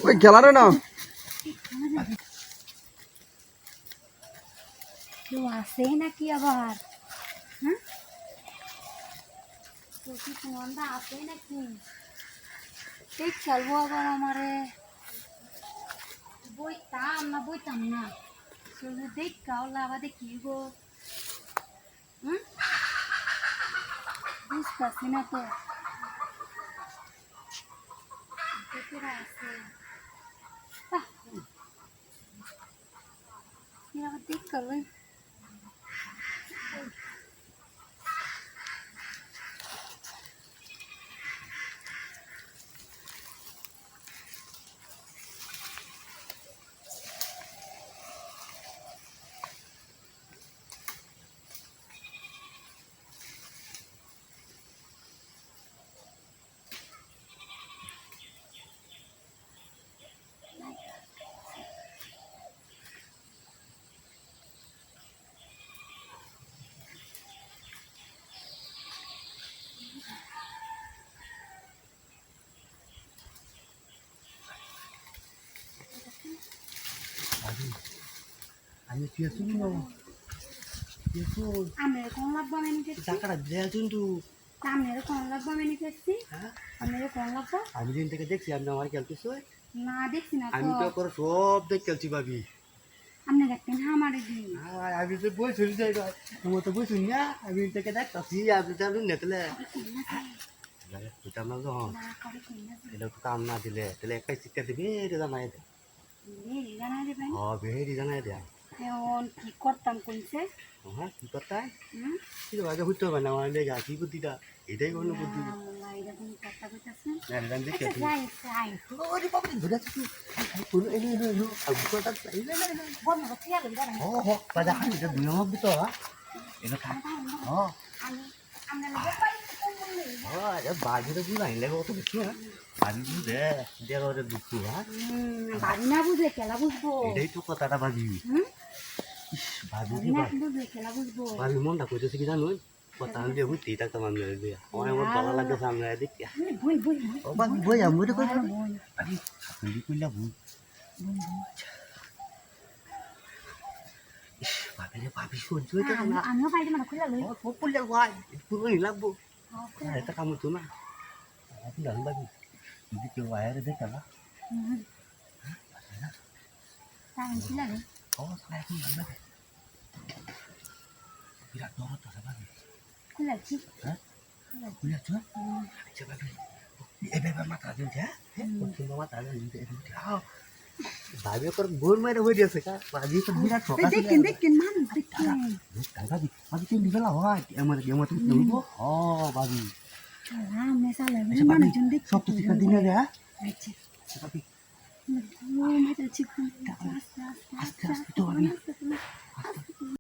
ওই গেলারে না কেউ আসে নাকি আবার? হ্যাঁ, তোকে ফোনটা আসে নাকি? ঠিক খেলবো আবার আমারে বইতাম না শুধু দেখ কাউলা আবার দেখি গো। হুম, বুঝতেছি না তো আছে আবার দেখ কাল আমি পেয়েছি না পেয়েছো আমরা কোন লাগবো আমি নিতে টাকাটা দেয়া কিন্তু আমরা কোন লাগবো আমি নিতে এসছি। হ্যাঁ আমরা কোন লাগবো আমি দিন থেকে দেখছি আপনি আমার খেলতেছ না দেখছি না আমি তো করে সব দেখ খেলছি ভাবি আপনি দেখতেন আমারে দিন আমি তো বই শুনি যাই তোমার তো বই শুনি না আমি থেকে দেখছি আপনি তো আপনি নেতলে আমার যখন এটা তো কাম না দিলে তাহলে একটা শিক্ষা দিবে এটা জানাই দে জানাই দেবেন হ্যাঁ বেহেরি জানাই দেয় এখন কি করতাম কইছে হ্যাঁ কি করতাম কিন্তু আগে হইতে হবে না আমার লেগে কি বুদ্ধিটা এটাই কোনো বুদ্ধি এরকম কথা কইতাছেন ম্যাডাম দেখে আচ্ছা যাই যাই ওরে বাবা ধরে আছিস কোনো এলো এলো এলো আগুটা এলো এলো বন্ধ করতে গেলাম দাঁড়ান ও হো বাজা হানি এটা দুই নম্বর দিতো এটা খা ও আমি আমরা লোক পাই ও আরে বাজি তো বুঝাই লাগে অত বেশি না বাজি বুঝে দেড় ওরে দুঃখ হ্যাঁ বাড়ি না বুঝলে খেলা বুঝবো এটাই তো কথাটা বাজি বাজি বাড়ি না বুঝলে খেলা বুঝবো বাজি মনটা কইতেছে কি জানো কথা আমি দিয়ে বুঝতেই থাকতাম আমি দিয়ে আমার ভালো লাগে সামনে দেখতে বই বই ও বাজি বই আমি তো কইতাম আরে আপনি কইলা ভুল ভাবি ভাবি সহ্য হইতে না আমিও পাইতে মানে খুলে লই সব করলে ভাই পুরো লাগবো এটা কাম হতো না আপনি জানেন ভাবি যদি কেউ আয়ারে দেখে না তাই খুলে লই ও সাই এখন ভালো লাগে বিরাট বড় তো ভাবি খুলেছি হ্যাঁ খুলে আছো আচ্ছা ভাবি এবার মাথা দিন হ্যাঁ সুন্দর মাথা দিন ভাবি কর গোল মারে হয়ে গেছে কা ভাবি তো বিরাট ঠকা দেখেন মানুষ দেখেন ভাবি ভাবি তিন দিন হয় আমার গেম তো বলবো ও ভাবি আমি সালে আচ্ছা ভাবি মানুষজন দেখতে সব তো ঠিক দিন রে আচ্ছা ভাবি ও মেটা চিকন আস্তে আস্তে আস্তে আস্তে তো ভাবি